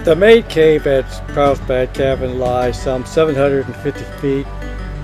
The main cave at Carlsbad Caverns lies some 750 feet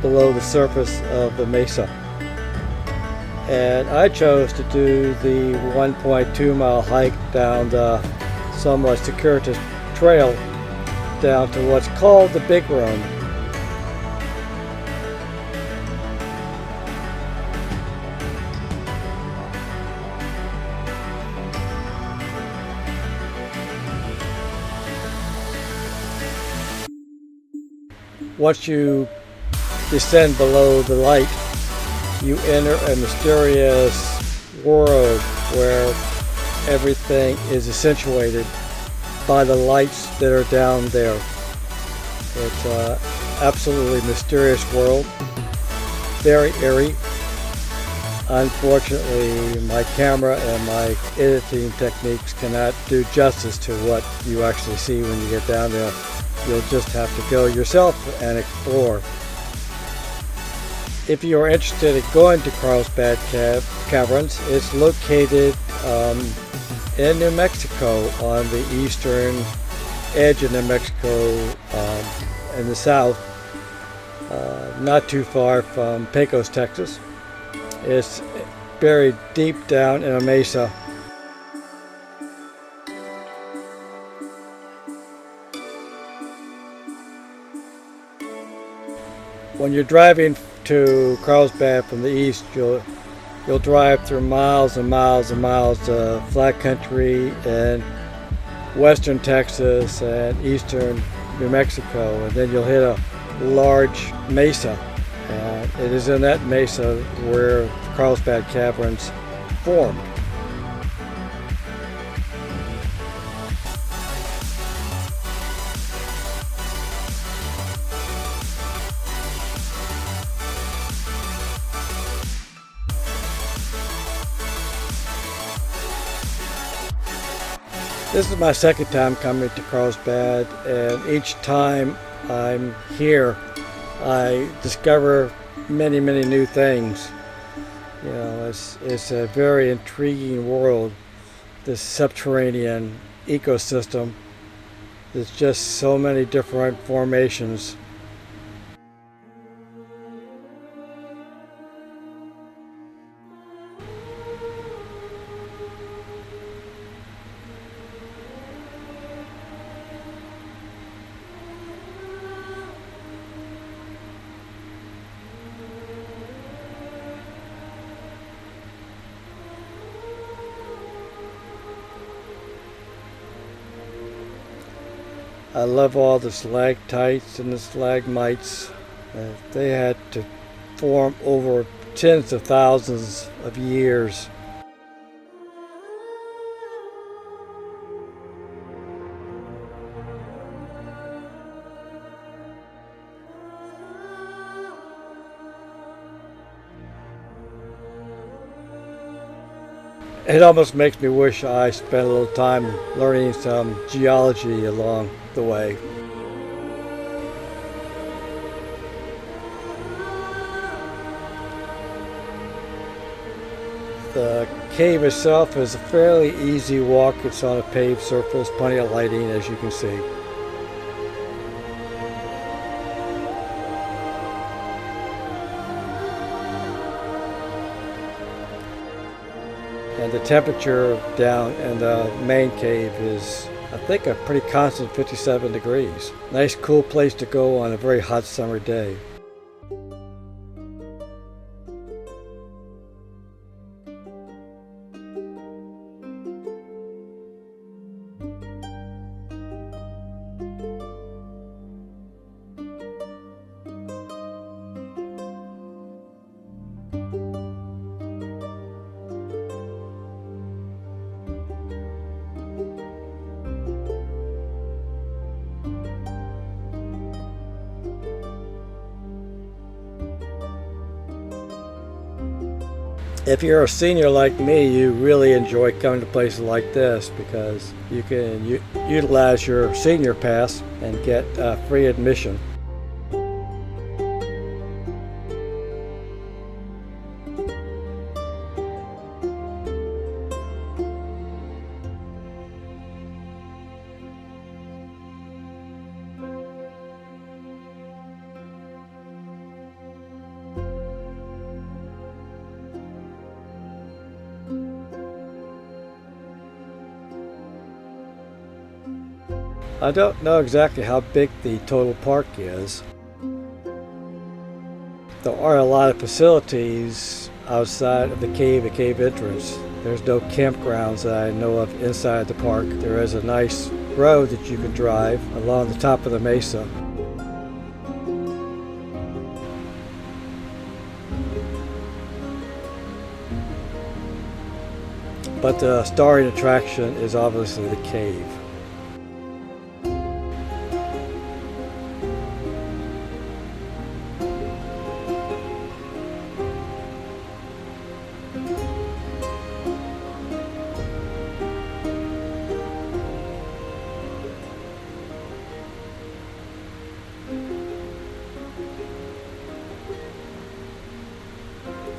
below the surface of the mesa. And I chose to do the 1.2-mile hike down the somewhat circuitous trail down to what's called the Big Room. Once you descend below the light, you enter a mysterious world where everything is accentuated by the lights that are down there. It's an absolutely mysterious world, very eerie. Unfortunately, my camera and my editing techniques cannot do justice to what you actually see when you get down there. You'll just have to go yourself and explore. If you are interested in going to Carlsbad Caverns, it's located in New Mexico on the eastern edge of New Mexico in the south, not too far from Pecos, Texas. It's buried deep down in a mesa. When you're driving to Carlsbad from the east, you'll drive through miles and miles and miles of flat country in western Texas and eastern New Mexico, and then you'll hit a large mesa. And it is in that mesa where Carlsbad Caverns formed. This is my second time coming to Carlsbad, and each time I'm here, I discover many, many new things. You know, it's a very intriguing world, this subterranean ecosystem. There's just so many different formations. I love all the stalactites and the stalagmites. They had to form over tens of thousands of years. It almost makes me wish I spent a little time learning some geology along the way. The cave itself is a fairly easy walk. It's on a paved surface, plenty of lighting, as you can see. And the temperature down in the main cave is, I think, a pretty constant 57 degrees. Nice cool place to go on a very hot summer day. If you're a senior like me, you really enjoy coming to places like this because you can utilize your senior pass and get free admission. I don't know exactly how big the total park is. There are a lot of facilities outside of the cave entrance. There's no campgrounds that I know of inside the park. There is a nice road that you can drive along the top of the mesa. But the starring attraction is obviously the cave.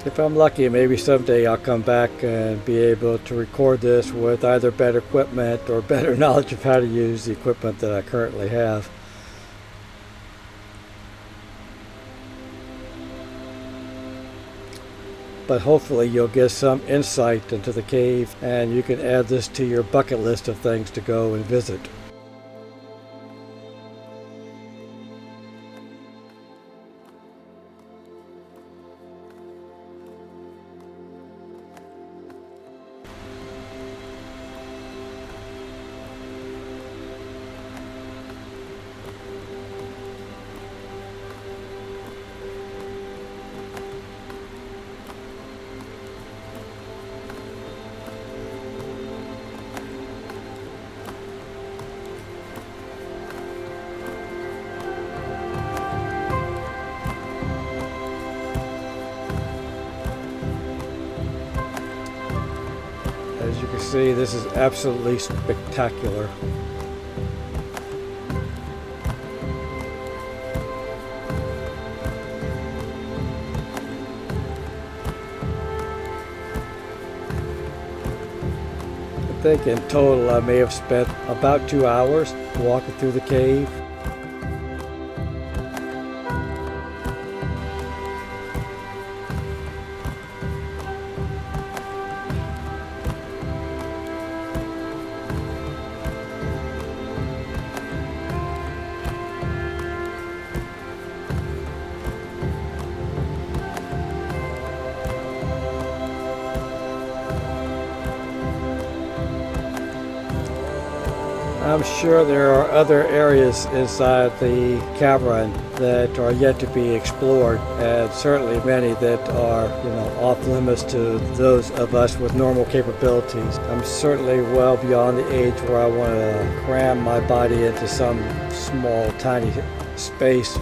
If I'm lucky, maybe someday I'll come back and be able to record this with either better equipment or better knowledge of how to use the equipment that I currently have. But hopefully you'll get some insight into the cave and you can add this to your bucket list of things to go and visit. As you can see, this is absolutely spectacular. I think in total I may have spent about 2 hours walking through the cave. I'm sure there are other areas inside the cavern that are yet to be explored, and certainly many that are, off limits to those of us with normal capabilities. I'm certainly well beyond the age where I want to cram my body into some small, tiny space.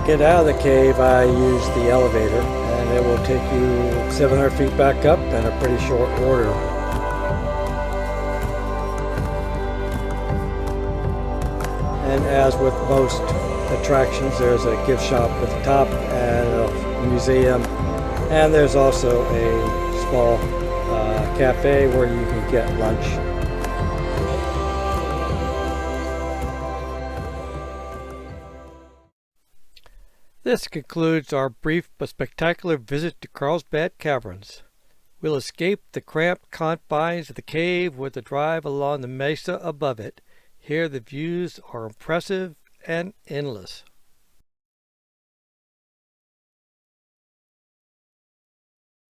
To get out of the cave, I use the elevator, and it will take you 700 feet back up in a pretty short order. And as with most attractions, there's a gift shop at the top and a museum, and there's also a small cafe where you can get lunch. This concludes our brief but spectacular visit to Carlsbad Caverns. We'll escape the cramped confines of the cave with a drive along the mesa above it. Here the views are impressive and endless.